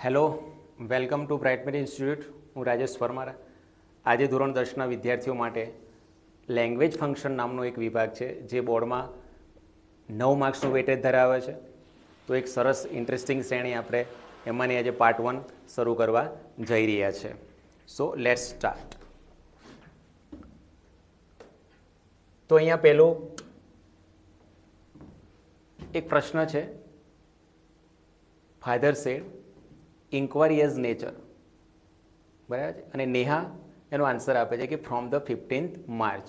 Hello, welcome to Brightmary institute. હું રાજેશ પરમારા. આજે ધોરણ 10ના વિદ્યાર્થીઓ માટે લેંગ્વેજ ફંક્શન નામનો એક વિભાગ છે જે બોર્ડમાં 9 માર્ક્સનું વેટેજ ધરાવે છે. તો એક સરસ ઇન્ટરેસ્ટિંગ શ્રેણી આપણે એમાંની આજે પાર્ટ 1 શરૂ કરવા જઈ રહ્યા છે. So let's start. તો અહીંયા પહેલો એક પ્રશ્ન છે. Father said inquiry as nature, બરાબર છે. અને નેહા એનો આન્સર આપે છે કે ફ્રોમ ધ 15th માર્ચ,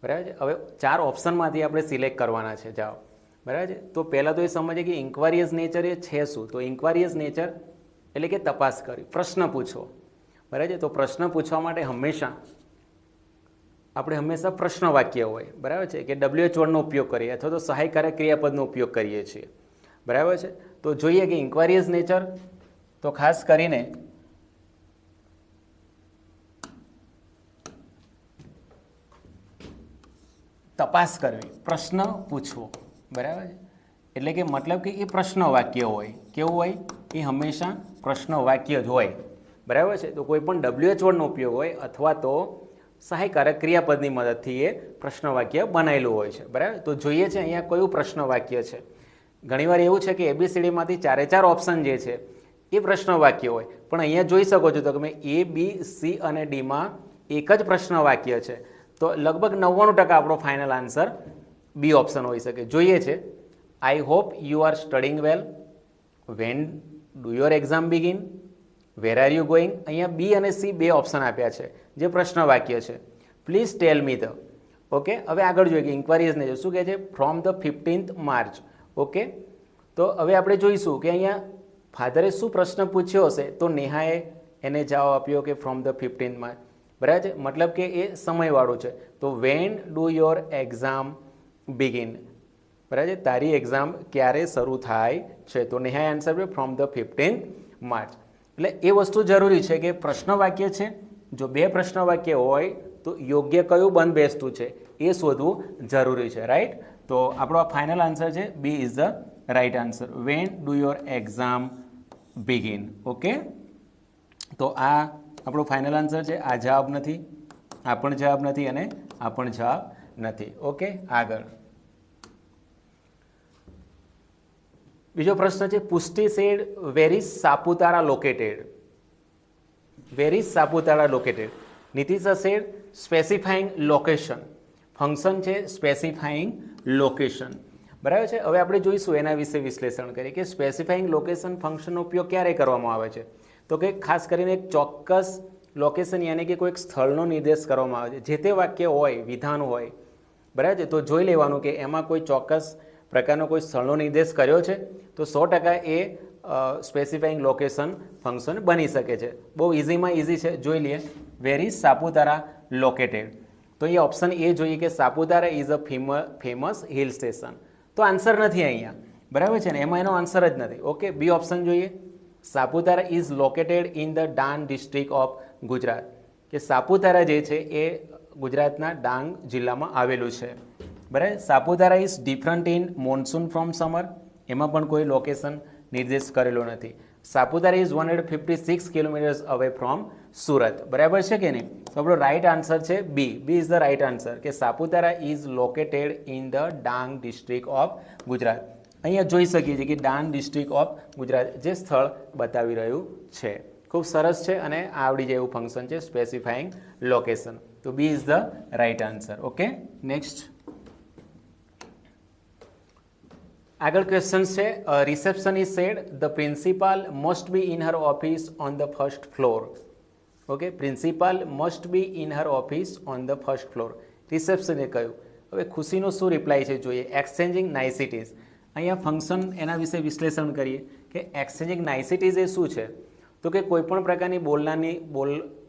બરાબર છે. હવે 4 ઓપ્શનમાંથી આપણે સિલેક્ટ કરવાના છે જવાબ, બરાબર છે. તો પહેલાં તો એ સમજીએ કે ઇન્ક્વાયરી એઝ નેચર એ છે શું. તો ઇન્ક્વાયરી એઝ નેચર એટલે કે તપાસ કરવી, પ્રશ્ન પૂછવો, બરાબર છે. તો પ્રશ્ન પૂછવા માટે આપણે હંમેશા પ્રશ્ન વાક્ય હોય, બરાબર છે, કે WH વર્ડનો ઉપયોગ કરીએ અથવા તો સહાયકારક ક્રિયાપદનો ઉપયોગ કરીએ છીએ, બરાબર છે. તો જોઈએ કે ઇન્ક્વાયરી એઝ નેચર તો ખાસ કરીને તપાસ કરવી, પ્રશ્ન પૂછવો, બરાબર છે. એટલે કે મતલબ કે એ પ્રશ્ન વાક્ય હોય. કેવું હોય? એ હંમેશા પ્રશ્ન વાક્ય જ હોય, બરાબર છે. તો કોઈ પણ WH વર્ડનો ઉપયોગ હોય અથવા તો સહાયકારક ક્રિયાપદની મદદથી એ પ્રશ્ન વાક્ય બનાવેલું હોય છે, બરાબર. તો જોઈએ છે અહીંયા કયું પ્રશ્ન વાક્ય છે. ઘણીવાર એવું છે કે ABCDમાંથી 4 ઓપ્શન જે છે એ પ્રશ્ન વાક્ય હોય, પણ અહીંયા જોઈ શકો છો તો તમે A, B, C અને Dમાં એક જ પ્રશ્ન વાક્ય છે. તો લગભગ 99% આપણો ફાઇનલ આન્સર B ઓપ્શન હોઈ શકે. જોઈએ છે, I hope you are studying well, when do your exam begin, where are you going. અહીંયા B અને C 2 ઓપ્શન આપ્યા છે જે પ્રશ્ન વાક્ય છે. Please tell me the. Okay, હવે આગળ જોઈએ કે ઇન્ક્વાયરીઝ ને શું કહે છે? From the 15th March. Okay, તો હવે આપણે જોઈશું કે અહીંયા ફાધરે શું પ્રશ્ન પૂછ્યો હશે. તો નેહાએ એને જવાબ આપ્યો કે ફ્રોમ ધ 15th માર્ચ, બરાબર છે. મતલબ કે એ સમયવાળું છે. તો when do your exam begin, બરાબર છે, તારી એક્ઝામ ક્યારે શરૂ થાય છે. તો નેહાએ આન્સર આપ્યો ફ્રોમ ધ 15th માર્ચ. એટલે એ વસ્તુ જરૂરી છે કે પ્રશ્ન વાક્ય છે, જો 2 પ્રશ્ન વાક્ય હોય તો યોગ્ય કયું બંધ બેસતું છે એ શોધવું જરૂરી છે, રાઈટ. તો આપણો ફાઇનલ આન્સર છે B is the right answer. When do your exam begin. Okay, તો આ આપણો ફાઇનલ આન્સર છે. આ જવાબ નથી, આ પણ જવાબ નથી અને આ પણ જવાબ નથી. ઓકે, આગળ બીજો પ્રશ્ન છે. Pushti said where is Saputara located. Where is Saputara located. Nitisha said specifying location. Function છે સ્પેસિફાઈંગ લોકેશન, બરાબર છે. હવે આપણે જોઈશું એના વિશે વિશ્લેષણ કરીએ કે સ્પેસિફાઈંગ લોકેશન ફંક્શનનો ઉપયોગ ક્યારે કરવામાં આવે છે. તો કે ખાસ કરીને એક ચોક્કસ લોકેશન યાની કે કોઈક સ્થળનો નિર્દેશ કરવામાં આવે છે. જે તે વાક્ય હોય, વિધાન હોય, બરાબર છે, તો જોઈ લેવાનું કે એમાં કોઈ ચોક્કસ પ્રકારનો કોઈ સ્થળનો નિર્દેશ કર્યો છે તો 100% એ સ્પેસિફાઈંગ લોકેશન ફંક્શન બની શકે છે. બહુ ઇઝીમાં ઇઝી છે, જોઈ લઈએ. વેર ઇઝ સાપુતારા લોકેટેડ. તો અહીંયા ઓપ્શન એ જોઈએ કે Saputara is a famous hill station. તો આન્સર નથી અહીંયા, બરાબર છે ને, એમાં એનો આન્સર જ નથી. ઓકે, B ઓપ્શન જોઈએ. Saputara is located in the Dang district of Gujarat. કે સાપુતારા જે છે એ ગુજરાતના ડાંગ જિલ્લામાં આવેલું છે, બરાબર. Saputara is different in monsoon from summer. એમાં પણ કોઈ લોકેશન નિર્દેશ કરેલો નથી. Saputara is 156 kilometres away from Surat, બરાબર છે કે નહીં. તો આપણો રાઈટ આન્સર છે B. B is the right answer કે Saputara is located in the Dang district of Gujarat. અહીંયા જોઈ શકીએ છીએ કે ડાંગ ડિસ્ટ્રિક્ટ ઓફ ગુજરાત જે સ્થળ બતાવી રહ્યું છે. ખૂબ સરસ છે અને આવડી જાય એવું ફંક્શન છે સ્પેસિફાઈંગ લોકેશન. તો B is the right answer. Okay, next આગળ ક્વેશ્ચન છે. Receptionist said the principal must be in her office on the first floor. Okay, principal must be in her office on the first floor. રિસેપ્શને કહ્યું. હવે ખુશીનો શું reply છે જોઈએ. Exchanging niceties. અહીંયા ફંક્શન એના વિશે વિશ્લેષણ કરીએ કે એક્સચેન્જિંગ નાઇસિટીઝ એ શું છે. તો કે કોઈ પણ પ્રકારની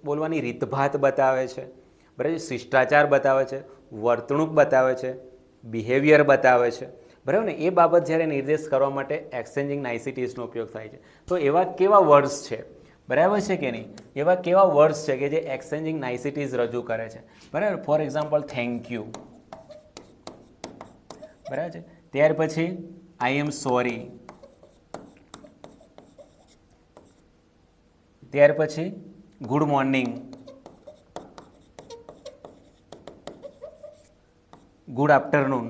બોલવાની રીતભાત બતાવે છે, બરાબર, શિષ્ટાચાર બતાવે છે, વર્તણૂક બતાવે છે, બિહેવિયર બતાવે છે, બરાબર ને. એ બાબત જ્યારે નિર્દેશ કરવા માટે એક્સચેન્જિંગ નાઇસિટીઝનો ઉપયોગ થાય છે. તો એવા કેવા વર્ડ્સ છે, બરાબર છે કે નહીં, એવા કેવા વર્ડ્સ છે કે જે એક્સચેન્જિંગ નાઇસિટીઝ રજૂ કરે છે, બરાબર. ફોર એક્ઝામ્પલ થેન્ક યુ, બરાબર છે. ત્યાર પછી આઈ એમ સોરી, ત્યાર પછી good morning, good afternoon,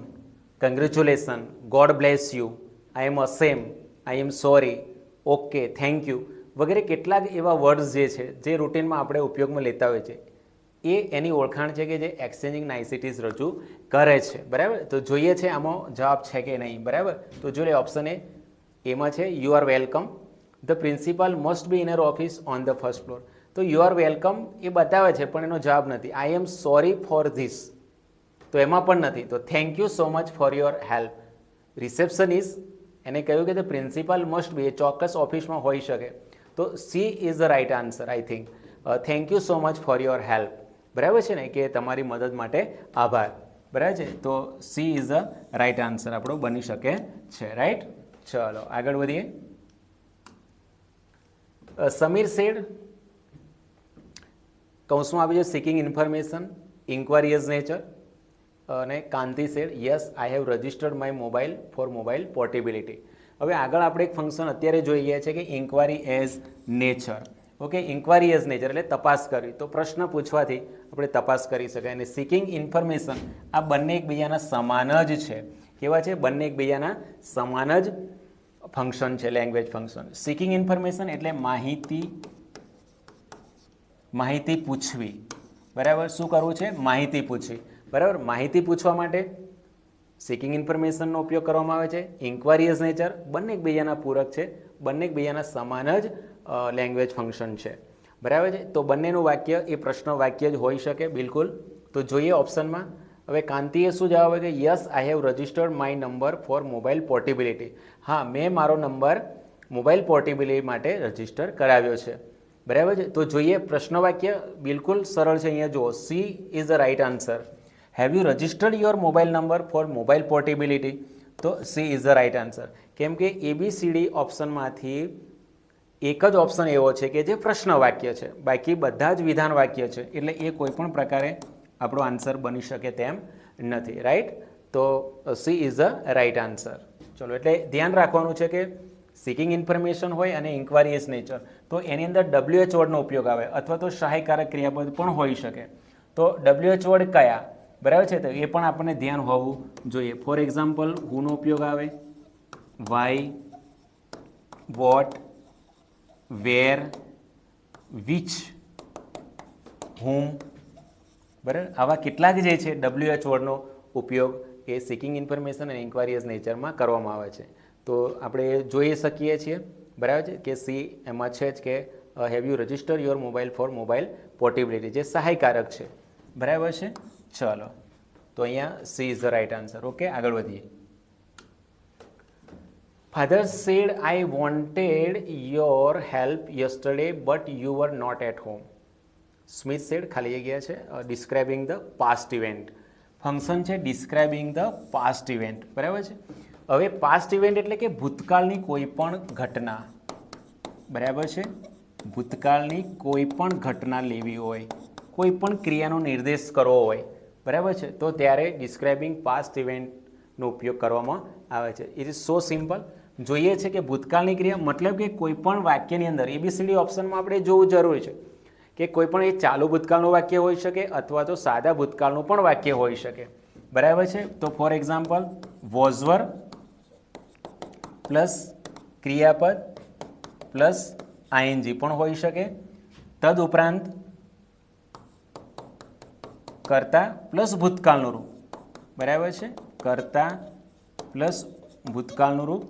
congratulation, God bless you, I am awesome, I am sorry, okay, thank you વગેરે કેટલાક એવા વર્ડ્સ જે છે જે રૂટીનમાં આપણે ઉપયોગમાં લેતા હોય છે એ એની ઓળખાણ છે કે જે એક્સચેન્જિંગ નાઇસિટીઝ રજૂ કરે છે. બરાબર, તો જોઈએ છે આમાં જવાબ છે કે નહીં. બરાબર, તો જો લે ઓપ્શન એમાં છે you are welcome, the principal must be in her office on the first floor. તો યુ આર વેલકમ એ બતાવે છે પણ એનો જવાબ નથી. I am sorry for this, તો એમાં પણ નથી. તો thank you so much for your help. Receptionist એને કહ્યું કે ધ પ્રિન્સિપાલ મસ્ટ બી, એ ચોક્કસ ઓફિસમાં હોઈ શકે, તો C is the right answer I think. Thank you so much for your help. બરાબર છે ને, કે તમારી મદદ માટે આભાર. બરાબર છે, તો C is the right answer આપણો બની શકે છે. રાઈટ, ચલો આગળ વધીએ. સમીર સેડ, કૌંસમાં આવી છે seeking information, inquiry as nature. અને Kanti said yes I have registered my mobile for mobile portability. હવે આગળ આપણે એક ફંક્શન અત્યારે જોઈ ગયા છે કે inquiry as nature. Okay, inquiry as nature એટલે તપાસ કરવી. તો પ્રશ્ન પૂછવાથી આપણે તપાસ કરી શકાય. અને સિકિંગ ઇન્ફોર્મેશન આ બંને એકબીજાના સમાન જ છે. કેવા છે? બંને એકબીજાના સમાન જ ફંક્શન છે, લેંગ્વેજ ફંક્શન. સિકિંગ ઇન્ફોર્મેશન એટલે માહિતી પૂછવી. બરાબર, શું કરવું છે? માહિતી પૂછવી. બરાબર, માહિતી પૂછવા માટે સિકિંગ ઇન્ફોર્મેશનનો ઉપયોગ કરવામાં આવે છે. ઇન્ક્વાયરી એઝ નેચર બંને એકબીજાના પૂરક છે, બંને એકબીજાના સમાન જ લેંગ્વેજ ફંક્શન છે. બરાબર છે, તો બંનેનું વાક્ય એ પ્રશ્ન વાક્ય જ હોઈ શકે. બિલકુલ. તો જોઈએ ઓપ્શનમાં. હવે કાંતિએ શું જવાબ હોય કે yes I have registered my number for mobile portability. હા, મેં મારો નંબર મોબાઈલ પોર્ટેબિલિટી માટે રજિસ્ટર કરાવ્યો છે. બરાબર છે, તો જોઈએ પ્રશ્ન વાક્ય બિલકુલ સરળ છે. અહીંયા જુઓ, C is the right answer. Have you registered your mobile number for mobile portability? તો C is the right answer. કેમ કે ABCD ઓપ્શનમાંથી એક જ ઓપ્શન એવો છે કે જે પ્રશ્ન વાક્ય છે, બાકી બધા જ વિધાન વાક્ય છે, એટલે એ કોઈ પણ પ્રકારે આપણો આન્સર બની શકે તેમ નથી. રાઈટ, તો C is the right answer. ચલો, એટલે ધ્યાન રાખવાનું છે કે સિકિંગ ઇન્ફોર્મેશન હોય અને ઇન્ક્વાયરી એઝ નેચર, તો એની અંદર WH વર્ડનો ઉપયોગ આવે અથવા તો સહાયકારક ક્રિયાપદ પણ હોઈ શકે. તો WH વર્ડ કયા? બરાબર છે, તો એ પણ આપણને ધ્યાન હોવું જોઈએ. ફોર એક્ઝામ્પલ, હુનો ઉપયોગ આવે, વાય, વોટ, વેર, વિચ, હુમ. બરાબર, આવા કેટલાક જે છે WH વર્ડનો ઉપયોગ એ સિકિંગ ઇન્ફોર્મેશન અને ઇન્ક્વાયરી એઝ નેચરમાં કરવામાં આવે છે. તો આપણે જોઈ શકીએ છીએ. બરાબર છે, કે સી એમાં છે જ કે have you register your mobile for mobile portability, જે સહાયકારક છે. બરાબર છે, ચલો, તો અહીંયા C is the right answer. Okay, આગળ વધીએ. Father said I wanted your help yesterday but you were not at home. Smith said ખાલી જગ્યા છે describing the past event. Function છે ડિસ્ક્રાઇબિંગ ધ પાસ્ટ ઇવેન્ટ. બરાબર છે, હવે પાસ્ટ ઇવેન્ટ એટલે કે ભૂતકાળની કોઈ પણ ઘટના. બરાબર છે, ભૂતકાળની કોઈ પણ ઘટના લેવી હોય, કોઈ પણ ક્રિયાનો નિર્દેશ કરવો હોય, બરાબર છે, તો ત્યારે ડિસ્ક્રાઇબિંગ પાસ્ટ ઇવેન્ટનો ઉપયોગ કરવામાં આવે છે. It is so simple. જોઈએ છે કે ભૂતકાળની ક્રિયા મતલબ કે કોઈ પણ વાક્યની અંદર ABCD ઓપ્શનમાં આપણે જોવું જરૂરી છે કે કોઈ પણ એ ચાલુ ભૂતકાળનું વાક્ય હોઈ શકે અથવા તો સાદા ભૂતકાળનું પણ વાક્ય હોઈ શકે. બરાબર છે, તો for example was var plus ક્રિયાપદ પ્લસ ING પણ હોઈ શકે. તદ ઉપરાંત કર્તા પ્લસ ભૂતકાળનું રૂપ. બરાબર છે, કર્તા પ્લસ ભૂતકાળનું રૂપ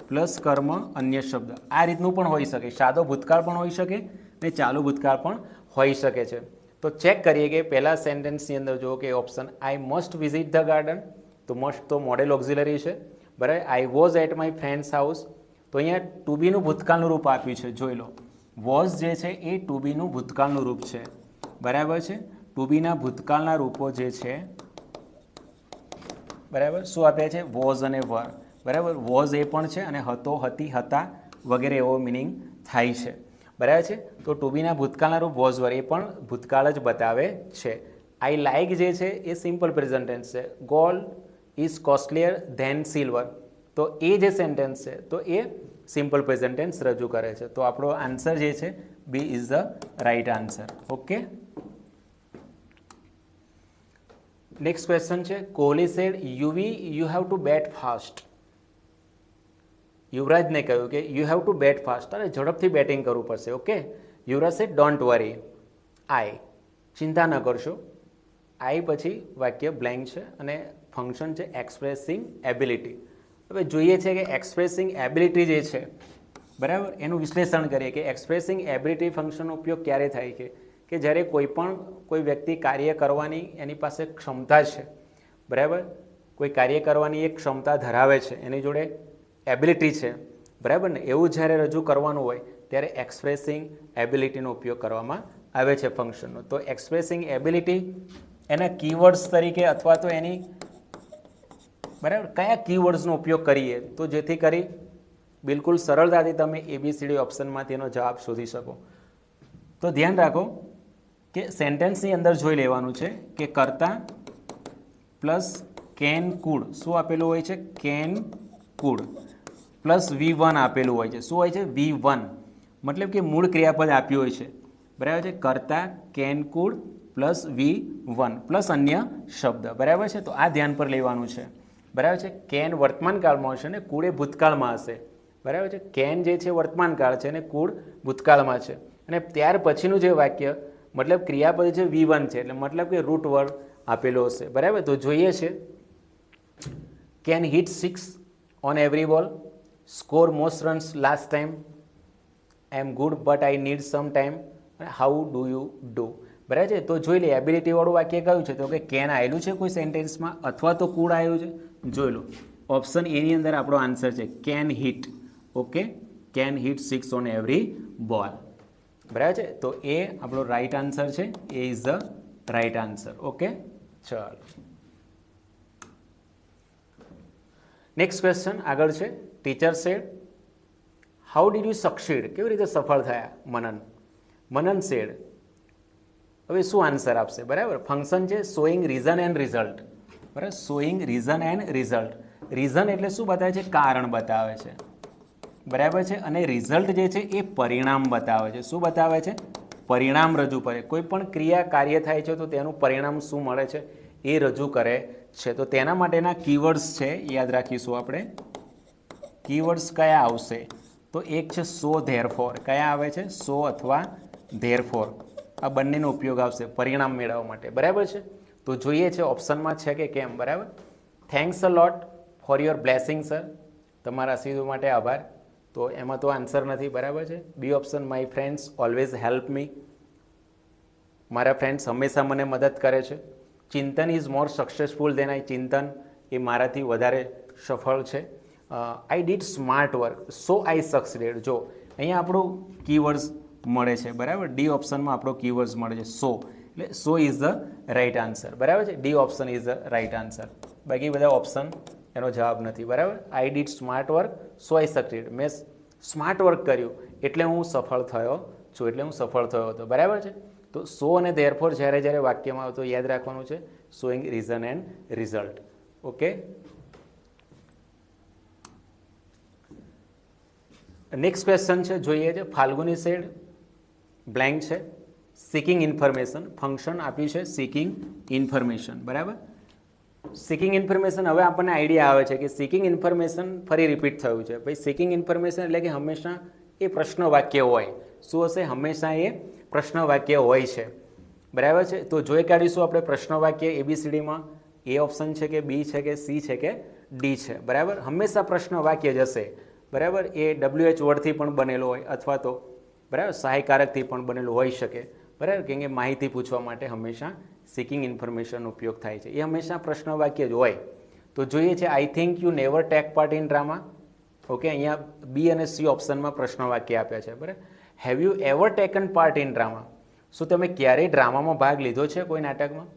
પ્લસ કર્મ અન્ય શબ્દ, આ રીતનું પણ હોઈ શકે. સાદો ભૂતકાળ પણ હોઈ શકે ને ચાલુ ભૂતકાળ પણ હોઈ શકે છે. તો ચેક કરીએ કે પહેલા સેન્ટેન્સની અંદર જુઓ કે option I must visit the garden, તો મસ્ટ તો મોડેલ ઓક્ઝિલરી છે. બરાબર, I was at my friend's house, તો અહીંયા ટુ બીનું ભૂતકાળનું રૂપ આપ્યું છે. જોઈ લો, વોઝ જે છે એ ટુ બીનું ભૂતકાળનું રૂપ છે. બરાબર છે, ટુ બીના ભૂતકાળના રૂપો જે છે, બરાબર, શું આપ્યા છે? વોઝ અને વર. બરાબર, વોઝ એ પણ છે અને હતો, હતી, હતા વગેરે એવો મિનિંગ થાય છે. બરાબર છે, તો ટુ બીના ભૂતકાળના રૂપ વોઝ વર એ પણ ભૂતકાળ જ બતાવે છે. આઈ લાઇક જે છે એ સિમ્પલ પ્રેઝન્ટ ટેન્સ છે. ગોલ્ડ ઇઝ કોસ્ટલીયર ધેન સિલ્વર, તો એ જે સેન્ટેન્સ છે તો એ સિમ્પલ પ્રેઝન્ટ ટેન્સ રજૂ કરે છે. તો આપણો આન્સર જે છે B is the right answer. Okay. Next question છે Kohli said Yuvi you have to bat fast. યુવરાજને કહ્યું કે you have to bat fast, તારે ઝડપથી બેટિંગ કરવું પડશે. Okay. Yuvraj said don't worry I, ચિંતા ન કરશો. આઈ પછી વાક્ય બ્લેન્ક છે અને ફંક્શન છે એક્સપ્રેસિંગ એબિલિટી. હવે જોઈએ છે કે એક્સપ્રેસિંગ એબિલિટી જે છે બરાબર એનું વિશ્લેષણ કરીએ કે એક્સપ્રેસિંગ એબિલિટી ફંક્શનનો ઉપયોગ ક્યારે થાય કે જ્યારે કોઈ વ્યક્તિ કાર્ય કરવાની એની પાસે ક્ષમતા છે બરાબર, કોઈ કાર્ય કરવાની એક ક્ષમતા ધરાવે છે, એની જોડે એબિલિટી છે બરાબર ને, એવું જ્યારે રજૂ કરવાનું હોય ત્યારે એક્સપ્રેસિંગ એબિલિટીનો ઉપયોગ કરવામાં આવે છે ફંક્શનનો. તો એક્સપ્રેસિંગ એબિલિટી એના કીવર્ડ્સ તરીકે અથવા તો એની બરાબર કયા કીવર્ડ્સનો ઉપયોગ કરીએ તો જેથી કરી બિલકુલ સરળતાથી તમે ABCD ઓપ્શનમાંથી એનો જવાબ શોધી શકો. તો ધ્યાન રાખો કે સેન્ટેન્સની અંદર જોઈ લેવાનું છે કે કર્તા પ્લસ કેન કુડ શું આપેલું હોય છે, કેન કુડ પ્લસ V1 આપેલું હોય છે. શું હોય છે? V1. મતલબ કે મૂળ ક્રિયાપદ આપ્યું હોય છે બરાબર છે, કર્તા can food plus V1 plus અન્ય શબ્દ બરાબર છે. તો આ ધ્યાન પર લેવાનું છે બરાબર છે. કેન વર્તમાન કાળમાં હશે ને કુડ એ ભૂતકાળમાં હશે બરાબર છે. કેન જે છે વર્તમાન કાળ છે અને કુડ ભૂતકાળમાં છે અને ત્યાર પછીનું જે વાક્ય મતલબ ક્રિયાપદ છે V1 છે એટલે મતલબ કે રૂટ વર્ડ આપેલો હશે બરાબર. તો જોઈએ છે can hit 6 on every ball, score most runs last time, I am good but I need some time, how do you do બરાબર છે. તો જોઈ લે એબિલિટીવાળું વાક્ય કયું છે તો કે કેન આવેલું છે કોઈ સેન્ટેન્સમાં અથવા તો કુડ આવ્યું છે. જોઈ લો ઓપ્શન એની અંદર આપણો આન્સર છે can hit. Okay. Can hit 6 on every ball બરાબર છે. તો એ આપણો રાઈટ આન્સર છે. A is the right answer. Okay. ચાલો નેક્સ્ટ ક્વેશ્ચન આગળ છે teacher said how did you succeed, કેવી રીતે સફળ થયા મનન સેડ. હવે શું આન્સર આપશે બરાબર. ફંક્શન છે શોઈંગ રીઝન એન્ડ રિઝલ્ટ બરાબર. Showing reason and result. Reason એટલે શું બતાવે છે? કારણ બતાવે છે બરાબર છે. અને રિઝલ્ટ જે છે એ પરિણામ બતાવે છે. શું બતાવે છે? પરિણામ રજૂ કરે. કોઈ પણ ક્રિયા કાર્ય થાય છે તો તેનું પરિણામ શું મળે છે એ રજૂ કરે છે. તો તેના માટેના કીવર્ડ્સ છે યાદ રાખીશું આપણે. કીવર્ડ્સ કયા આવશે તો એક છે સો ધેરફોર. કયા આવે છે? સો અથવા ધેરફોર. આ બંનેનો ઉપયોગ આવશે પરિણામ મેળવવા માટે બરાબર છે. તો જોઈએ છે ઓપ્શનમાં છે કે કેમ બરાબર. Thanks a lot for your blessing sir, તમારા આશીર્વાદ માટે આભાર. તો એમાં તો આન્સર નથી બરાબર છે. B option my friends always help me, મારા ફ્રેન્ડ્સ હંમેશા મને મદદ કરે છે. ચિંતન ઇઝ મોર સક્સેસફુલ દેન આઈ, ચિંતન એ મારાથી વધારે સફળ છે. I did smart work so I succeeded. જો અહીંયા આપણું કીવર્ડ્સ મળે છે બરાબર. ડી ઓપ્શનમાં આપણો કીવર્ડ્સ મળે છે સો, એટલે સો ઇઝ ધ રાઈટ આન્સર બરાબર છે. D option is the right answer. બાકી બધા ઓપ્શન એનો જવાબ નથી બરાબર. આઈ did smart work so I succeed. મેં સ્માર્ટ વર્ક કર્યું એટલે હું સફળ થયો છું, એટલે હું સફળ થયો હતો બરાબર છે. તો સો અને ધેરફોર જ્યારે વાક્યમાં આવતો યાદ રાખવાનું છે showing reason and result. Okay. Next question છે જોઈએ છે ફાલ્ગુની સેડ બ્લેન્ક છે સિકિંગ ઇન્ફોર્મેશન. ફંક્શન આપ્યું છે સિકિંગ ઇન્ફોર્મેશન બરાબર. સિકિંગ ઇન્ફોર્મેશન હવે આપણને આઈડિયા આવે છે કે સિકિંગ ઇન્ફોર્મેશન ફરી રિપીટ થયું છે ભાઈ. સિકિંગ ઇન્ફોર્મેશન એટલે કે હંમેશા એ પ્રશ્ન વાક્ય હોય. શું હશે? હંમેશા એ પ્રશ્ન વાક્ય હોય છે બરાબર છે. તો જોઈ કાઢીશું આપણે પ્રશ્ન વાક્ય ABCDમાં એ ઓપ્શન છે કે બી છે કે સી છે કે ડી છે બરાબર. હંમેશા પ્રશ્ન વાક્ય જ હશે બરાબર. એ WH વર્ડથી પણ બનેલો હોય અથવા તો બરાબર સહાયકારકથી પણ બનેલું હોઈ શકે બરાબર. કેમ કે માહિતી પૂછવા માટે હંમેશા સિકિંગ ઇન્ફોર્મેશનનો ઉપયોગ થાય છે. એ હંમેશા પ્રશ્ન વાક્ય જ હોય. તો જોઈએ છે I think you never tech part in drama. Okay. અહીંયા બી અને સી ઓપ્શનમાં પ્રશ્ન વાક્ય આપ્યા છે બરાબર. Have you ever taken part in drama. શું તમે ક્યારેય ડ્રામામાં ભાગ લીધો છે કોઈ નાટકમાં?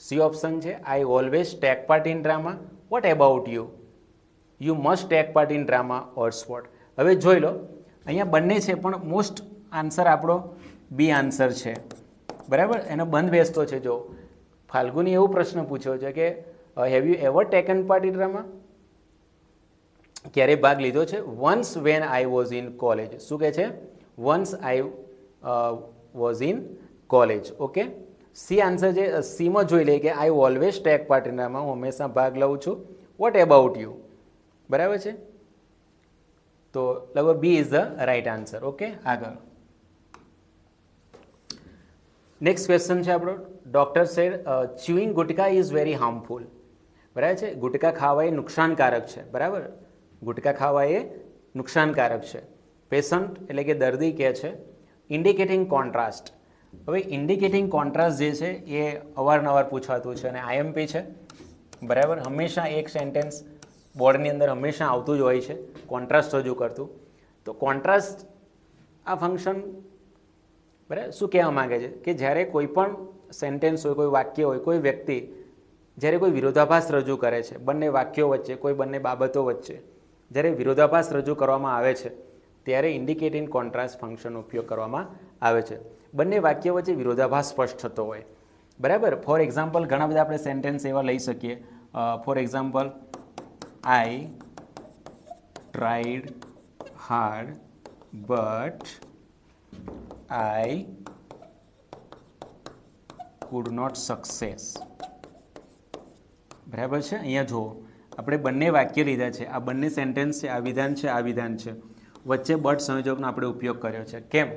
સી ઓપ્શન છે I always take part in drama. What about you? You must take part in drama or sport. હવે જોઈ લો અહીંયા બંને છે પણ મોસ્ટ આન્સર આપણો બી આન્સર છે બરાબર. એનો બંધ બેસતો છે. જો ફાલ્ગુની એવો પ્રશ્ન પૂછ્યો છે કે have you ever taken part in drama. ક્યારે ભાગ લીધો છે? Once when I was in college. શું કહે છે? Once I was in college. Okay, C answer છે. સીમાં જોઈ લઈએ કે I always take part in, હું હંમેશા ભાગ લઉં છું. What about you? બરાબર છે, તો લગભગ B is the right answer. Okay, આગળ નેક્સ્ટ ક્વેશ્ચન છે આપણો. Doctor said chewing gutka is very harmful. બરાબર છે, ગુટકા ખાવા એ નુકસાનકારક છે. બરાબર, ગુટકા ખાવા એ નુકસાનકારક છે. પેશન્ટ એટલે કે દર્દી કહે છે. Indicating contrast. હવે ઇન્ડિકેટિંગ કોન્ટ્રાસ્ટ જે છે એ અવારનવાર પૂછાતું છે અને આઈએમપી છે. બરાબર, હંમેશા એક સેન્ટેન્સ બોર્ડની અંદર હંમેશા આવતું જ હોય છે કોન્ટ્રાસ્ટ રજૂ કરતું. તો કોન્ટ્રાસ્ટ આ ફંક્શન બરાબર શું કહેવા માગે છે કે જ્યારે કોઈ પણ સેન્ટેન્સ હોય, કોઈ વાક્ય હોય, કોઈ વ્યક્તિ જ્યારે કોઈ વિરોધાભાસ રજૂ કરે છે બંને વાક્યો વચ્ચે, કોઈ બંને બાબતો વચ્ચે જ્યારે વિરોધાભાસ રજૂ કરવામાં આવે છે ત્યારે ઇન્ડિકેટિંગ કોન્ટ્રાસ્ટ ફંક્શનનો ઉપયોગ કરવામાં આવે છે. બંને વાક્યો વચ્ચે વિરોધાભાસ સ્પષ્ટ થતો હોય. બરાબર, ફોર એક્ઝામ્પલ ઘણા બધા આપણે સેન્ટેન્સ એવા લઈ શકીએ. For example, I tried hard but I could not success. બરાબર છે, અહીંયા જુઓ આપણે બંને વાક્ય લીધા છે. આ બંને સેન્ટેન્સ છે, આ વિધાન છે, આ વિધાન છે. વચ્ચે બટ સંયોજકનો આપણે ઉપયોગ કર્યો છે. કેમ?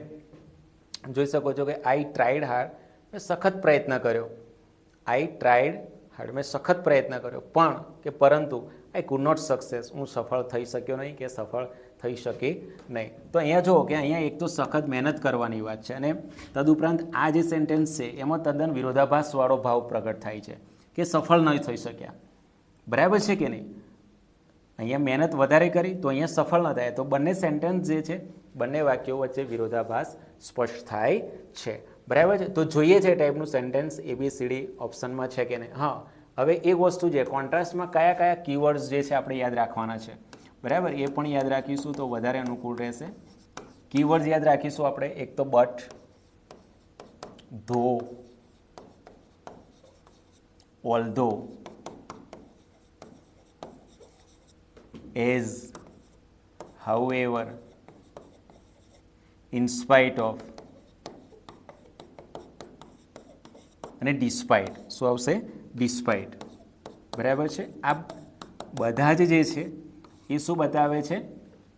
જોઈ શકો છો કે આઈ ટ્રાઈડ હાર્ડ, મેં સખત પ્રયત્ન કર્યો. આઈ ટ્રાઈડ હાર્ડ, મેં સખત પ્રયત્ન કર્યો, પણ કે પરંતુ આઈ કુડ નોટ સક્સેસ, હું સફળ થઈ શક્યો નહીં કે સફળ થઈ શકી નહીં. તો અહીંયા જુઓ કે અહીંયા એક તો સખત મહેનત કરવાની વાત છે અને તદુપરાંત આ જે સેન્ટેન્સ છે એમાં તદ્દન વિરોધાભાસવાળો ભાવ પ્રગટ થાય છે કે સફળ નહીં થઈ શક્યા. બરાબર છે કે નહીં? અહીંયા મહેનત વધારે કરી તો અહીંયા સફળ ન થાય. તો બંને સેન્ટેન્સ જે છે, બંને વાક્યો વચ્ચે વિરોધાભાસ સ્પષ્ટ થાય છે. બરાબર છે, તો જોઈએ છે ટાઈપનું સેન્ટેન્સ ABCD ઓપ્શનમાં છે કે નહીં. હા, હવે એક વસ્તુ છે, કોન્ટ્રાસ્ટમાં કયા કયા કીવર્ડ્સ જે છે આપણે યાદ રાખવાના છે. બરાબર, એ પણ યાદ રાખીશું તો વધારે અનુકૂળ રહેશે. કીવર્ડ્સ યાદ રાખીશું આપણે. એક તો but, though, although, as, however, in spite of અને ડિસ્પાઇટ. શું આવશે? ડિસ્પાઇટ. બરાબર છે, આ બધા જ જે છે એ શું બતાવે છે?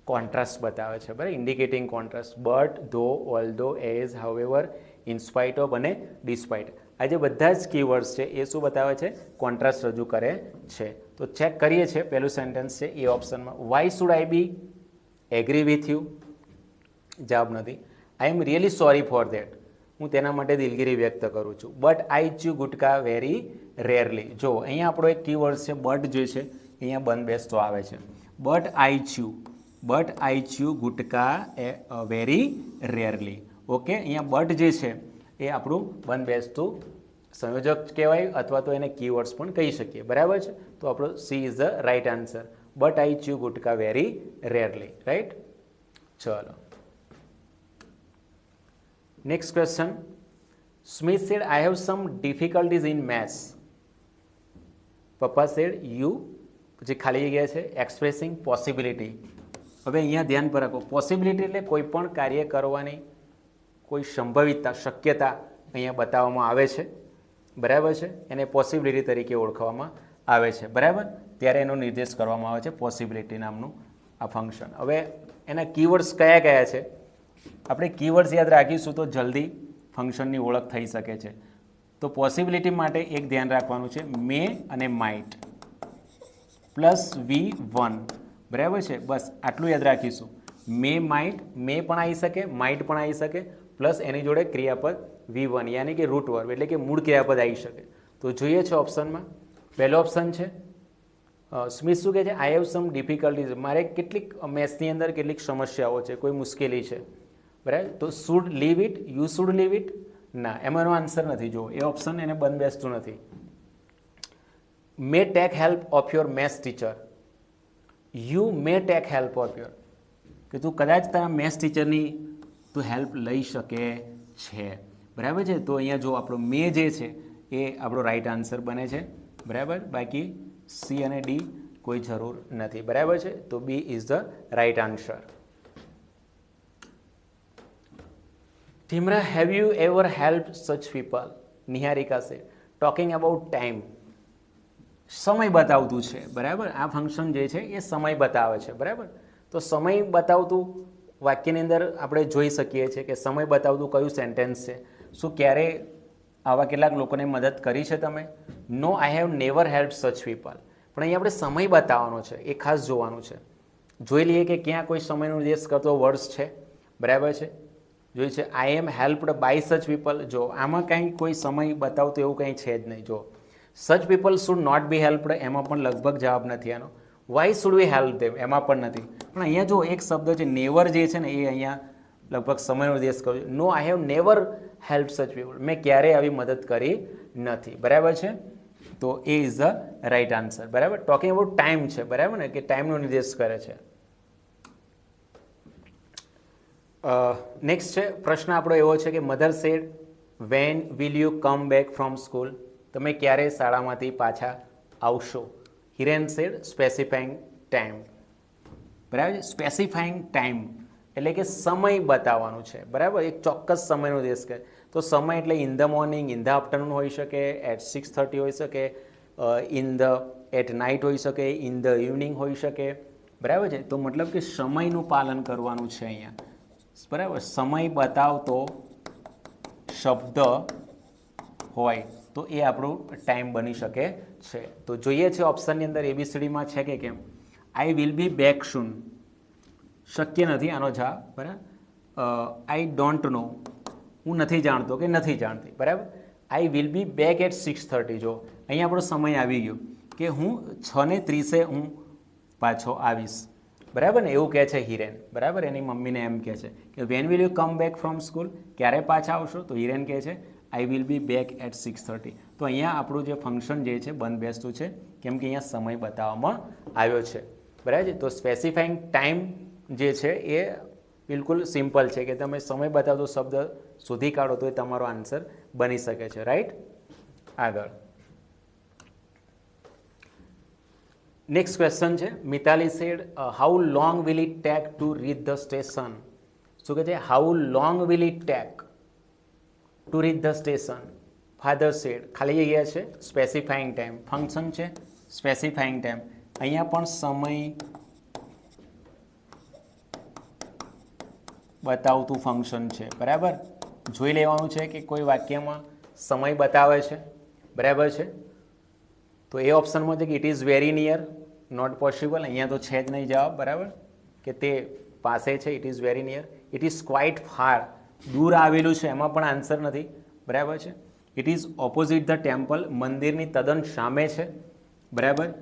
કોન્ટ્રાસ્ટ બતાવે છે. બરાબર, indicating contrast. But, though, although, as, however, in spite of અને ડિસ્પાઇટ. આ જે બધા જ કીવર્ડ્સ છે એ શું બતાવે છે? કોન્ટ્રાસ્ટ રજૂ કરે છે. તો ચેક કરીએ છીએ. પહેલું સેન્ટેન્સ છે એ ઓપ્શનમાં. Why should I be agree with you? જવાબ નથી. I am really sorry for that, હું તેના માટે દિલગીરી વ્યક્ત કરું છું. But I chew gutka very rarely. જો અહીંયા આપણો એક કીવર્ડ છે બટ, જે છે અહીંયા બંધ બેસતો આવે છે. But I chew gutka very rarely. Okay, અહીંયા બટ જે છે એ આપણું બંધ બેસતું સંયોજક કહેવાય અથવા તો એને કીવર્ડ્સ પણ કહી શકીએ. બરાબર છે, તો આપણો C is the right answer. But I chew gutka very rarely. Right, ચલો next question. Smith said I have some difficulties in maths. Papa said you, પછી ખાલી જગ્યા છે એક્સપ્રેસિંગ પોસિબિલિટી. હવે અહીંયા ધ્યાન પર રાખો. પોસિબિલિટી એટલે કોઈ પણ કાર્ય કરવાની કોઈ સંભવિતતા, શક્યતા અહીંયા બતાવવામાં આવે છે. બરાબર છે, એને પોસિબિલિટી તરીકે ઓળખવામાં આવે છે. બરાબર, ત્યારે એનો નિર્દેશ કરવામાં આવે છે પોસિબિલિટી નામનું આ ફંક્શન. હવે એના કીવર્ડ્સ કયા કયા છે? આપણે કીવર્ડ્સ યાદ રાખીશું તો જલ્દી ફંક્શનની ઓળખ થઈ શકે છે. તો પોસિબિલિટી માટે એક ધ્યાન રાખવાનું છે, મે અને માઇટ પ્લસ V1. બરાબર છે, બસ આટલું યાદ રાખીશું. મે માઇટ, મે પણ આવી શકે, માઇટ પણ આવી શકે, પ્લસ એની જોડે ક્રિયાપદ V1 યાની કે રૂટ વર્બ એટલે કે મૂળ ક્રિયાપદ આવી શકે. તો જોઈએ છે ઓપ્શનમાં. પહેલો ઓપ્શન છે સ્મિથ શું કહે છે? આઈ હેવ સમ ડિફિકલ્ટીઝ, મારે કેટલીક મેથ્સની અંદર કેટલીક સમસ્યાઓ છે, કોઈ મુશ્કેલી છે. બરાબર, તો should leave it, you should leave it? ના, એમાંનો આન્સર નથી. જો એ ઓપ્શન એને બંધ બેસતું નથી. May take help of your maths teacher, you may take help of your, કે તું કદાચ તારા મેથ્સ ટીચરની તું હેલ્પ લઈ શકે છે. બરાબર છે, તો અહીંયા જો આપણો મે જે છે એ આપણો રાઈટ આન્સર બને છે. બરાબર, બાકી સી અને ડી કોઈ જરૂર નથી. બરાબર છે, તો B is the right answer. Timra, have you ever helped such people? Niharika said, talking about time. સમય બતાવતું છે. બરાબર, આ ફંક્શન જે છે એ સમય બતાવે છે. બરાબર, તો સમય બતાવતું વાક્યની અંદર આપણે જોઈ શકીએ છીએ કે સમય બતાવતું કયું સેન્ટેન્સ છે. શું ક્યારે આવા કેટલાક લોકોને મદદ કરી છે તમે? No, I have never help such people. પણ અહીંયા આપણે સમય બતાવવાનો છે, એ ખાસ જોવાનું છે. જોઈ લઈએ કે ક્યાં કોઈ સમયનો ઉલ્લેખ કરતો વર્ડ્સ છે. બરાબર છે, જોઈ છે આઈ એમ હેલ્પડ બાય સચ પીપલ. જો આમાં કંઈ કોઈ સમય બતાવતું એવું કંઈ છે જ નહીં. જો such people should not be helped, એમાં પણ લગભગ જવાબ નથી આનો. Why should we help them, એમાં પણ નથી. પણ અહીંયા જો એક શબ્દ છે નેવર જે છે ને, એ અહીંયા લગભગ સમયનો ઉદ્દેશ કર્યો. No, I have never help such people, મેં ક્યારેય આવી મદદ કરી નથી. બરાબર છે, તો A is the right answer. બરાબર, ટોકિંગ અબાઉટ ટાઈમ છે. બરાબર ને, કે ટાઈમનો નિર્દેશ કરે છે. નેક્સ્ટ છે પ્રશ્ન આપણો એવો છે કે mother said, when will you come back from school? તમે ક્યારે શાળામાંથી પાછા આવશો? Hiren said, specifying time. બરાબર છે, સ્પેસિફાઈંગ ટાઈમ એટલે કે સમય બતાવવાનું છે. બરાબર, એક ચોક્કસ સમયનો દેશ કરે. તો સમય એટલે in the morning, in the afternoon હોઈ શકે, એટ 6:30 હોઈ શકે, એટ નાઇટ હોઈ શકે, ઇન ધ ઇવનિંગ હોઈ શકે. બરાબર છે, તો મતલબ કે સમયનું પાલન કરવાનું છે અહીંયા. બરાબર, સમય બતાવતો શબ્દ હોય તો એ આપણું ટાઈમ બની શકે છે. તો જોઈએ છે ઓપ્શનની અંદર ABCDમાં છે કે કેમ. આઈ વિલ બી બેક સૂન, શક્ય નથી આનો જવાબ. બરાબર, આઈ ડોન્ટ નો, હું નથી જાણતો કે નથી જાણતી. બરાબર, I will be back at 6:30. જો અહીંયા આપણો સમય આવી ગયો કે હું 6:30 હું પાછો આવીશ. બરાબર ને, એવું કહે છે હિરેન. બરાબર, એની મમ્મીને એમ કહે છે કે when will you come back from school? ક્યારે પાછા આવશો? તો હિરેન કહે છે I will be back at 6:30. તો અહીંયા આપણું જે ફંક્શન જે છે બંધ બેસતું છે, કેમ કે અહીંયા સમય બતાવવામાં આવ્યો છે. બરાબર છે, તો સ્પેસિફાઈંગ ટાઈમ જે છે એ બિલકુલ સિમ્પલ છે કે તમે સમય બતાવતો શબ્દ શોધી કાઢો તો એ તમારો આન્સર બની શકે છે. રાઈટ, આગળ નેક્સ્ટ ક્વેશ્ચન છે. Mitali said, how long will it take to reach the station? શું કહે છે? How long will it take to reach the station? Father said, ખાલી જગ્યા છે સ્પેસિફાઈંગ ટાઈમ, ફંક્શન છે સ્પેસિફાઈંગ ટાઈમ. અહીંયા પણ સમય બતાવતું ફંક્શન છે. બરાબર, જોઈ લેવાનું છે કે કોઈ વાક્યમાં સમય બતાવે છે. બરાબર છે, તો એ ઓપ્શનમાં છે કે it is very near, not possible, અહીંયા તો છે જ નહીં જવાબ. બરાબર, કે તે પાસે છે, it is very near. It is quite far, દૂર આવેલું છે, એમાં પણ આન્સર નથી. બરાબર છે, it is opposite the temple, મંદિરની તદ્દન સામે છે. બરાબર,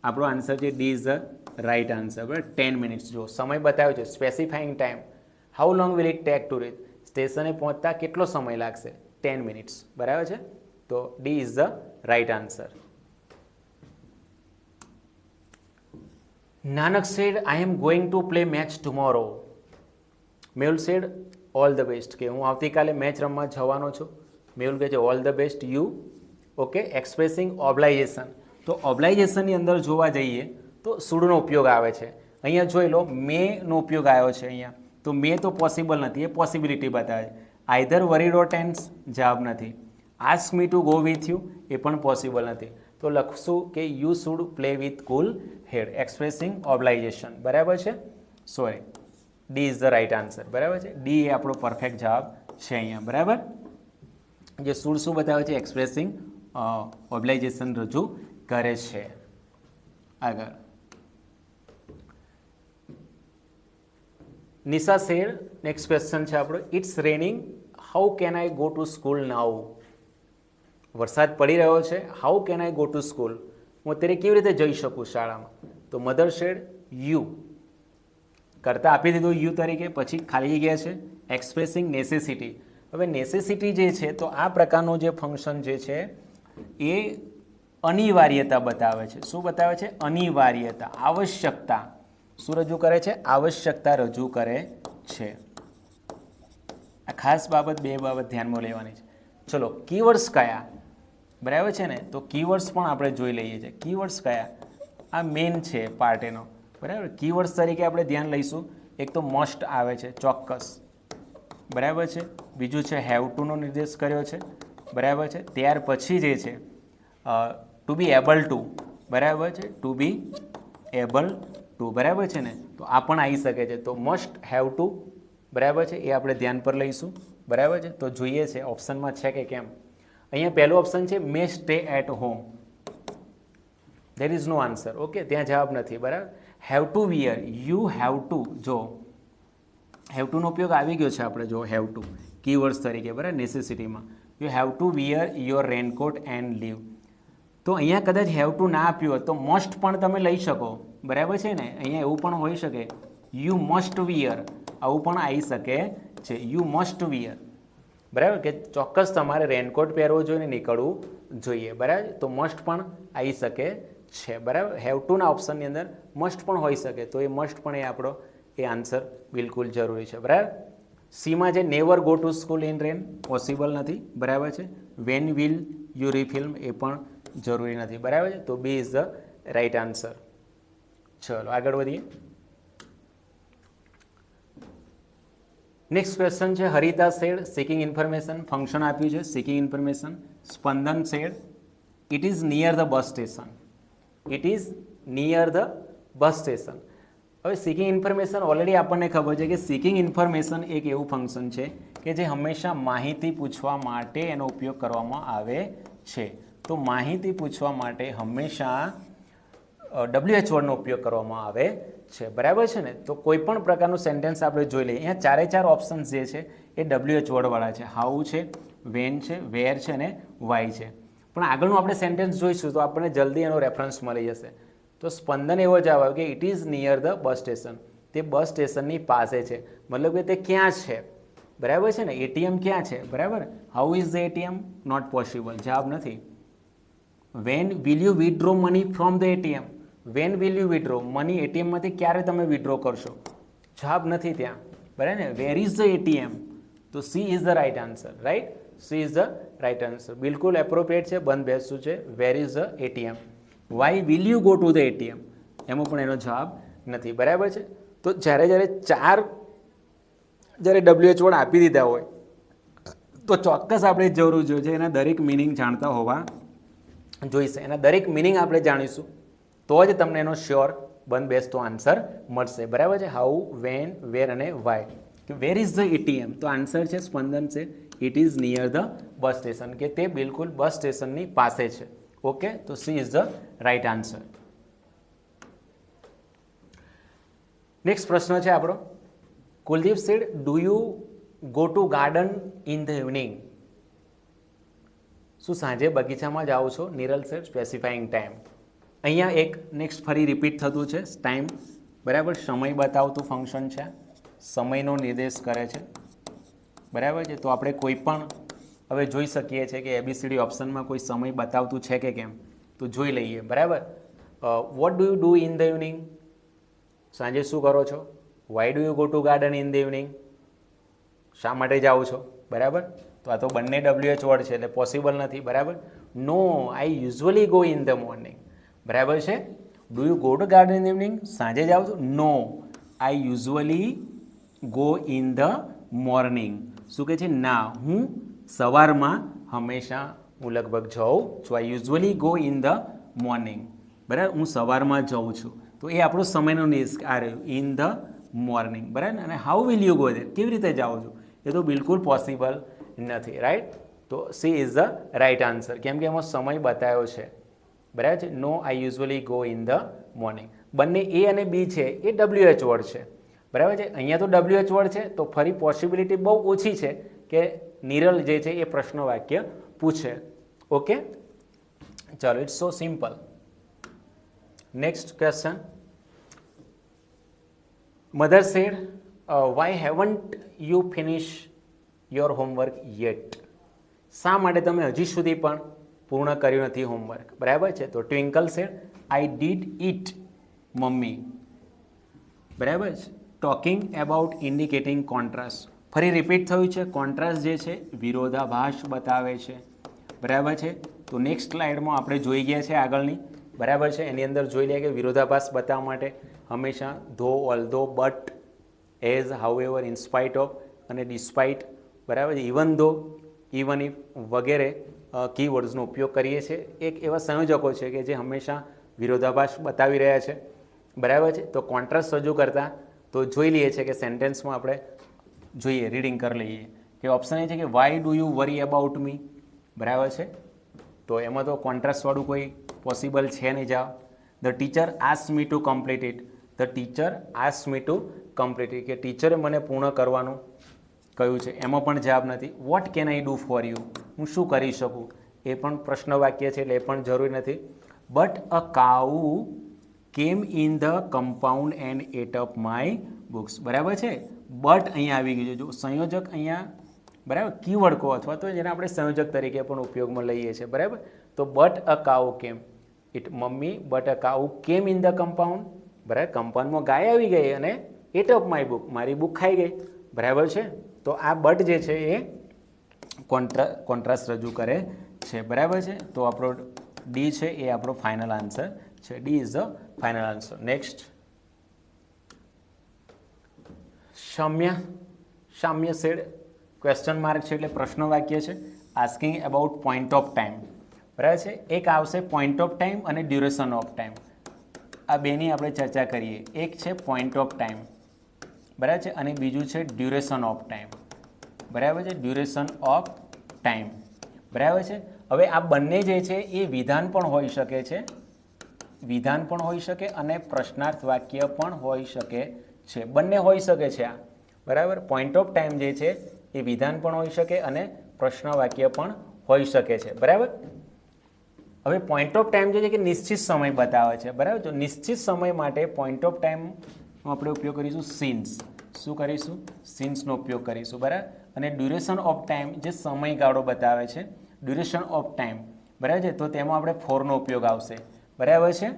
આપણો આન્સર છે D is the right answer. બરાબર, 10 મિનિટ્સ. જો સમય બતાવ્યો છે specifying time, how long will it take to reach? સ્ટેશને પહોંચતા કેટલો સમય લાગશે? 10 મિનિટ્સ. બરાબર છે, તો D is the right answer. Nanak said, I am going to play match tomorrow. Mehul said, all the best, કે હું આવતીકાલે મેચ રમવા જવાનો છું. મેહુલ કહે છે all the best you. Okay, expressing obligation. તો ઓબ્લાઇઝેશનની અંદર જોવા જઈએ તો શુડનો ઉપયોગ આવે છે. અહીંયા જોઈ લો, મેનો ઉપયોગ આવ્યો છે અહીંયા. તો મે તો પોસિબલ નથી, એ પોસિબિલિટી બતાવે છે. આઈધર વરીડ ઓર ટેન્સ, જવાબ નથી. Ask me to go with you, એ પણ પોસિબલ નથી. તો લખશું કે you should play with cool head, expressing obligation. બરાબર છે, sorry, D is the right answer. બરાબર છે, ડી એ આપણો પરફેક્ટ જવાબ છે અહીંયા. બરાબર, જે શુડ શું બતાવે છે? એક્સપ્રેસિંગ ઓબ્લાઇઝેશન રજૂ કરે છે. આગળ નિશા શેર, નેક્સ્ટ ક્વેશ્ચન છે આપણો. It's raining, how can I go to school now? વરસાદ પડી રહ્યો છે, how can I go to school? હું અત્યારે કેવી રીતે જઈ શકું શાળામાં? તો મધર શેડ, યુ કરતા આપી દીધું યુ તરીકે, પછી ખાલી જગ્યા છે એક્સપ્રેસિંગ નેસેસિટી. હવે નેસેસિટી જે છે, તો આ પ્રકારનું જે ફંક્શન જે છે એ અનિવાર્યતા બતાવે છે. શું બતાવે છે? અનિવાર્યતા, આવશ્યકતા. શું રજૂ કરે છે? આવશ્યકતા રજૂ કરે છે. આ ખાસ બાબત, બે બાબત ધ્યાનમાં લેવાની છે. ચલો, કીવર્ડ્સ કયા? બરાબર છે ને, તો કીવર્ડ્સ પણ આપણે જોઈ લઈએ છીએ. કીવર્ડ્સ કયા? આ મેઇન છે પાર્ટ એનો, બરાબર. કીવર્ડ્સ તરીકે આપણે ધ્યાન લઈશું. એક તો મસ્ટ આવે છે, ચોક્કસ, બરાબર છે. બીજું છે હેવ ટુનો નિર્દેશ કર્યો છે, બરાબર છે. ત્યાર પછી જે છે ટુ બી એબલ ટુ, બરાબર છે, ટુ બી એબલ ટુ, બરાબર છે ને. તો આ પણ આવી શકે છે. તો મસ્ટ, હેવ ટુ, બરાબર છે, એ આપણે ધ્યાન પર લઈશું, બરાબર છે. તો જોઈએ છે ઓપ્શનમાં છે કે કેમ. અહીંયા પહેલું ઓપ્શન છે may stay at home, there is no answer. Okay, ત્યાં જવાબ નથી, બરાબર. Have to wear, you have to, જો હેવ ટુનો ઉપયોગ આવી ગયો છે આપણે, જો હેવ ટુ કીવર્ડ્સ તરીકે, બરાબર, નેસેસિટીમાં. You have to wear your raincoat and leave. તો અહીંયા કદાચ હેવ ટુ ના આપ્યું હોય તો મસ્ટ પણ તમે લઈ શકો, બરાબર છે ને. અહીંયા એવું પણ હોઈ શકે યુ મસ્ટ વિયર, આવું પણ આવી શકે છે. યુ મસ્ટ વિયર, બરાબર, કે ચોક્કસ તમારે રેનકોટ પહેરવો જોઈએ, નીકળવું જોઈએ, બરાબર. તો મસ્ટ પણ આવી શકે છે, બરાબર. હેવ ટુના ઓપ્શનની અંદર મસ્ટ પણ હોઈ શકે, તો એ મસ્ટ પણ એ આપણો એ આન્સર બિલકુલ જરૂરી છે, બરાબર. સીમાં જે never go to school in rain possible નથી, બરાબર છે. વેન વિલ યુ રીફિલ્મ એ પણ જરૂરી નથી, બરાબર છે. તો B is the right answer. ચલો આગળ વધીએ. નેક્સ્ટ ક્વેશ્ચન છે Harita said seeking information, function આપ્યું છે seeking information. Spandan said it is near the bus station, it is near the bus station. હવે સિકિંગ ઇન્ફોર્મેશન ઓલરેડી આપણને ખબર છે કે સિકિંગ ઇન્ફોર્મેશન એક એવું ફંક્શન છે કે જે હંમેશા માહિતી પૂછવા માટે એનો ઉપયોગ કરવામાં આવે છે. તો માહિતી પૂછવા માટે હંમેશા WH વર્ડનો ઉપયોગ કરવામાં આવે છે, બરાબર છે ને. તો કોઈ પણ પ્રકારનું સેન્ટેન્સ આપણે જોઈ લઈએ. અહીંયા ચારે ચાર ઓપ્શન્સ જે છે એ WH વર્ડવાળા છે. હાઉ છે, વેન છે, વેર છે અને વાય છે. પણ આગળનું આપણે સેન્ટેન્સ જોઈશું તો આપણને જલ્દી એનો રેફરન્સ મળી જશે. તો સ્પંદન એવો જવાબ આવે કે it is near the bus station, તે બસ સ્ટેશનની પાસે છે, મતલબ કે તે ક્યાં છે, બરાબર છે ને. ATM ક્યાં છે, બરાબર. How is the ATM, not possible, જવાબ નથી. When will you withdraw money from the ATM, when will you withdraw money, ATMમાંથી ક્યારે તમે વિથડ્રો કરશો, જવાબ નથી ત્યાં, બરાબર ને. વેર ઇઝ ધ ATM, તો C is the right answer, right. C is the right answer, બિલકુલ એપ્રોપ્રિએટ છે. બંધ બેસતું છે. Where is the ATM. Why will you go to the ATM, એમાં પણ એનો જવાબ નથી, બરાબર છે. તો જ્યારે ચાર WH વર્ડ આપી દીધા હોય તો ચોક્કસ આપણે જરૂર જોઈએ છે એના દરેક મિનિંગ જાણતા હોવા જોઈશે. એના દરેક મિનિંગ આપણે જાણીશું તો જ તમને એનો શ્યોર બંધ બેસતો આન્સર મળશે, બરાબર છે. હાઉ, વેન, વેર અને why. Where is the ATM, તો આન્સર છે સ્પંદન છે it is near the bus station, કે તે બિલકુલ બસ સ્ટેશનની પાસે છે. ઓકે, તો C is the right answer. Next પ્રશ્ન છે આપણો. Kuldeep said do you go to garden in the evening, શું સાંજે બગીચામાં જાઓ છો? Niral said specifying time. અહીંયા એક નેક્સ્ટ ફરી રિપીટ થતું છે ટાઈમ, બરાબર. સમય બતાવતું ફંક્શન છે, સમયનો નિર્દેશ કરે છે, બરાબર છે. તો આપણે કોઈ પણ હવે જોઈ શકીએ છીએ કે ABCD ઓપ્શનમાં કોઈ સમય બતાવતું છે કે કેમ, તો જોઈ લઈએ, બરાબર. What do you do in the evening, સાંજે શું કરો છો? Why do you go to garden in the evening, શા માટે જાઓ છો, બરાબર. તો આ તો બંને WH વર્ડ છે એટલે પોસિબલ નથી, બરાબર. No, I usually go in the morning, બરાબર છે. Do you go to garden in the evening, સાંજે જાઓ છો? No, I usually go in the morning. શું કહે છે? ના, હું સવારમાં હંમેશા હું લગભગ જાઉં છું. I usually go in the morning, બરાબર. હું સવારમાં જાઉં છું. તો એ આપણો સમયનો નિર્દેશ આ રહ્યું, ઇન ધ મોર્નિંગ, બરાબર. અને how will you go there, કેવી રીતે જાઓ છો, એ તો બિલકુલ પોસિબલ નથી, રાઈટ. તો C is the right answer, કેમ કે એમાં સમય બતાવ્યો છે, બરાબર છે. No, I usually go in the morning. બંને A અને B છે એ WH વર્ડ છે, બરાબર છે. અહીંયા તો WH વર્ડ છે તો ફરી પોસિબિલિટી બહુ ઓછી છે કે નિરલ જે છે એ પ્રશ્ન વાક્ય પૂછે. ઓકે, ચાલો, it's so simple. Next question. Mother said why haven't you finish your homework yet, શા માટે તમે હજી સુધી પણ પૂર્ણ કર્યું નથી હોમવર્ક, બરાબર છે. તો twinkle said I did it mummy, બરાબર છે. ટોકિંગ એબાઉટ ઇન્ડિકેટિંગ કોન્ટ્રાસ્ટ, ફરી રિપીટ થયું છે. કોન્ટ્રાસ્ટ જે છે વિરોધાભાસ બતાવે છે, બરાબર છે. તો નેક્સ્ટ સ્લાઇડમાં આપણે જોઈ ગયા છે આગળની, બરાબર છે. એની અંદર જોઈ લે કે વિરોધાભાસ બતાવવા માટે હંમેશા though, although, but, as, however, in spite of અને ડિસ્પાઇટ, બરાબર છે, ઇવન ધો, ઇવન ઇફ વગેરે કીવર્ડ્સનો ઉપયોગ કરીએ છીએ. એક એવા સંયોજકો છે કે જે હંમેશા વિરોધાભાસ બતાવી રહ્યા છે, બરાબર છે. તો કોન્ટ્રાસ્ટ રજૂ કરતા તો જોઈ લઈએ છીએ કે સેન્ટેન્સમાં આપણે જોઈએ, રીડિંગ કરી લઈએ કે ઓપ્શન એ છે કે why do you worry about me, બરાબર છે. તો એમાં તો કોન્ટ્રાસ્ટવાળું કોઈ પોસિબલ છે નહીં જવાબ. The teacher ask me to complete it, the teacher ask me to complete it, કે ટીચરે મને પૂર્ણ કરવાનું કહ્યું છે, એમાં પણ જવાબ નથી. What can I do for you, હું શું કરી શકું, એ પણ પ્રશ્ન વાક્ય છે એટલે એ પણ જરૂરી નથી. But a cow came in the compound and ate up my books, બરાબર છે. બટ અહીંયા આવી ગયું છે. જો સંયોજક અહીંયા, બરાબર, કીવર્ડ કહો અથવા તો જેને આપણે સંયોજક તરીકે પણ ઉપયોગમાં લઈએ છીએ, બરાબર. તો બટ અ કાઉ કેમ, it mummy, but a cow came in the compound, બરાબર, કમ્પાઉન્ડમાં ગાય આવી ગઈ અને એટ અપ માય બુક, મારી બુક ખાઈ ગઈ, બરાબર છે. તો આ બટ જે છે એ કોન્ટ્રાસ્ટ રજૂ કરે છે, બરાબર છે. તો આપણો ડી છે એ આપણો ફાઇનલ આન્સર છે. D is the final answer. Next, Samya said, question mark છે એટલે પ્રશ્ન વાક્ય છે. Asking about point of time, બરાબર છે. એક આવશે પોઈન્ટ ઓફ ટાઈમ અને ડ્યુરેશન ઓફ ટાઈમ, આ બેની આપણે ચર્ચા કરીએ. એક છે પોઈન્ટ ઓફ ટાઈમ, બરાબર છે, અને બીજું છે ડ્યુરેશન ઓફ ટાઈમ, બરાબર છે, ડ્યુરેશન ઓફ ટાઈમ, બરાબર છે. હવે આ બંને જે છે એ વિધાન પણ હોઈ શકે છે, વિધાન પણ હોઈ શકે અને પ્રશ્નાર્થ વાક્ય પણ હોઈ શકે છે, બંને હોઈ શકે છે આ, બરાબર. પોઈન્ટ ઓફ ટાઈમ જે છે એ વિધાન પણ હોઈ શકે અને પ્રશ્ન વાક્ય પણ હોઈ શકે છે, બરાબર. હવે પોઈન્ટ ઓફ ટાઈમ જે છે કે નિશ્ચિત સમય બતાવે છે, બરાબર. તો નિશ્ચિત સમય માટે પોઈન્ટ ઓફ ટાઈમનો આપણે ઉપયોગ કરીશું સિન્સ. શું કરીશું? સિન્સનો ઉપયોગ કરીશું, બરાબર. અને ડ્યુરેશન ઓફ ટાઈમ જે સમયગાળો બતાવે છે, ડ્યુરેશન ઓફ ટાઈમ, બરાબર છે, તો તેમાં આપણે ફોરનો ઉપયોગ આવશે, બરાબર છે.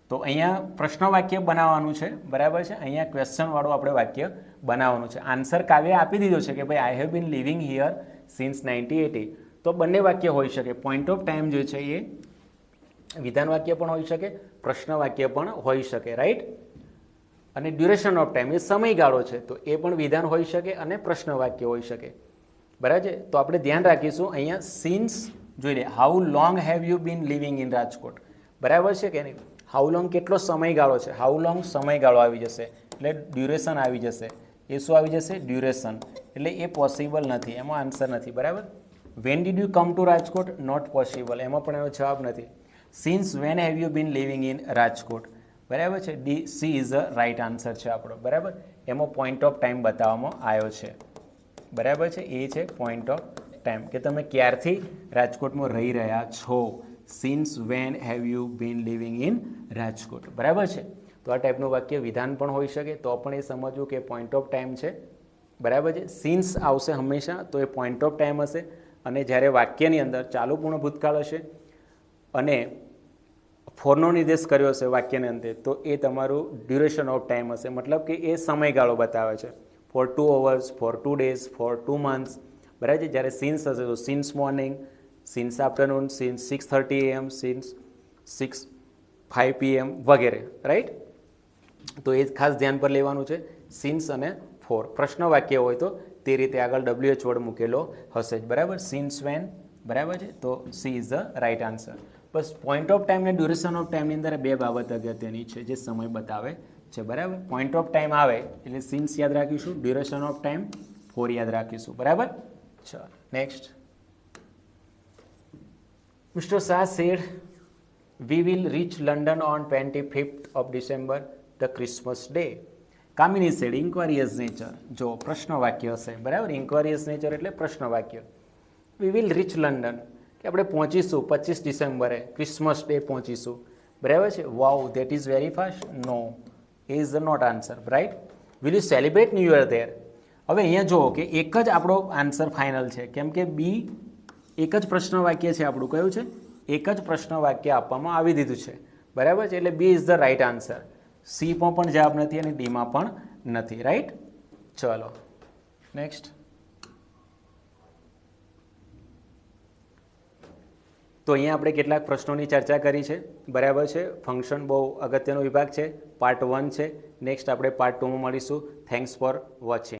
તો અહીંયા પ્રશ્ન વાક્ય બનાવવાનું છે, બરાબર છે. અહીંયા ક્વેશ્ચનવાળું આપણે વાક્ય બનાવવાનું છે. આન્સર કાવ્ય આપી દીધો છે કે ભાઈ I have been living here since 1980. તો બંને વાક્ય હોઈ શકે. પોઈન્ટ ઓફ ટાઈમ જે છે એ વિધાન વાક્ય પણ હોઈ શકે, પ્રશ્ન વાક્ય પણ હોઈ શકે, રાઈટ. અને ડ્યુરેશન ઓફ ટાઈમ એ સમયગાળો છે, તો એ પણ વિધાન હોઈ શકે અને પ્રશ્ન વાક્ય હોઈ શકે, બરાબર છે. તો આપણે ધ્યાન રાખીશું અહીંયા સિન્સ જોઈ લે. How long have you been living in Rajkot, બરાબર છે કે નહીં. હાઉ લોંગ કેટલો સમયગાળો છે, હાઉ લોંગ સમયગાળો આવી જશે એટલે ડ્યુરેશન આવી જશે. એ શું આવી જશે? ડ્યુરેશન. એટલે એ પોસિબલ નથી, એમાં આન્સર નથી, બરાબર. When did you come to Rajkot, not possible, એમાં પણ એનો જવાબ નથી. Since when have you been living in Rajkot, બરાબર છે. D, C is the right answer છે આપણો, બરાબર. એમાં પોઈન્ટ ઓફ ટાઈમ બતાવવામાં આવ્યો છે, બરાબર છે. એ છે પોઈન્ટ ઓફ ટાઈમ, કે તમે ક્યારથી રાજકોટમાં રહી રહ્યા છો. Since when have you been living in Rajkot, બરાબર છે. તો આ ટાઈપનું વાક્ય વિધાન પણ હોઈ શકે, તો પણ એ સમજવું કે પોઈન્ટ ઓફ ટાઈમ છે, બરાબર છે. સિન્સ આવશે હંમેશા, તો એ પોઈન્ટ ઓફ ટાઈમ હશે. અને જ્યારે વાક્યની અંદર ચાલુ પૂર્ણ ભૂતકાળ હશે અને ફોરનો નિર્દેશ કર્યો હશે વાક્યને અંતે, તો એ તમારું ડ્યુરેશન ઓફ ટાઈમ હશે, મતલબ કે એ સમયગાળો બતાવે છે. For 2 hours, for 2 days, for 2 months, બરાબર છે. જ્યારે સિન્સ હશે તો since morning, since afternoon, since 6:30 AM, since 5 PM વગેરે, રાઈટ. તો એ ખાસ ધ્યાન પર લેવાનું છે. સિન્સ અને ફોર પ્રશ્ન વાક્ય હોય તો તે રીતે આગળ WH વર્ડ મૂકેલો હશે જ, બરાબર. સિન્સ વેન, બરાબર છે. તો C is the right answer. બસ પોઈન્ટ ઓફ ટાઈમ અને ડ્યુરેશન ઓફ ટાઈમની અંદર બે બાબત અગત્યની છે જે સમય બતાવે છે, બરાબર. પોઈન્ટ ઓફ ટાઈમ આવે એટલે સિન્સ યાદ રાખીશું, ડ્યુરેશન ઓફ ટાઈમ ફોર યાદ રાખીશું, બરાબર. ચાલો next. Mister Shah said we will reach London on 25th of December, the Christmas day. Kamini said inquisitive nature. જો પ્રશ્ન વાક્ય હશે, બરાબર. ઇન્ક્વારિયસ નેચર એટલે પ્રશ્ન વાક્ય. વી વિલ રીચ લંડન, કે આપણે પહોંચીશું 25 ડિસેમ્બરે, ક્રિસમસ ડે પહોંચીશું, બરાબર છે. Wow, that is very fast. No, A is the not answer, right. Will you celebrate new year there. હવે અહીંયા જુઓ કે એક જ આપણો આન્સર ફાઇનલ છે, કેમ કે બી એક જ પ્રશ્ન વાક્ય છે આપણું. કયું છે? એક જ પ્રશ્ન વાક્ય આપવામાં આવી દીધું છે, બરાબર છે. એટલે B is the right answer. સીમાં પણ જવાબ નથી અને ડીમાં પણ નથી, રાઈટ. ચલો નેક્સ્ટ. તો અહીંયા આપણે કેટલાક પ્રશ્નોની ચર્ચા કરી છે, બરાબર છે. ફંક્શન બહુ અગત્યનો વિભાગ છે, પાર્ટ 1 છે. નેક્સ્ટ આપણે પાર્ટ 2માં મળીશું. Thanks for watching.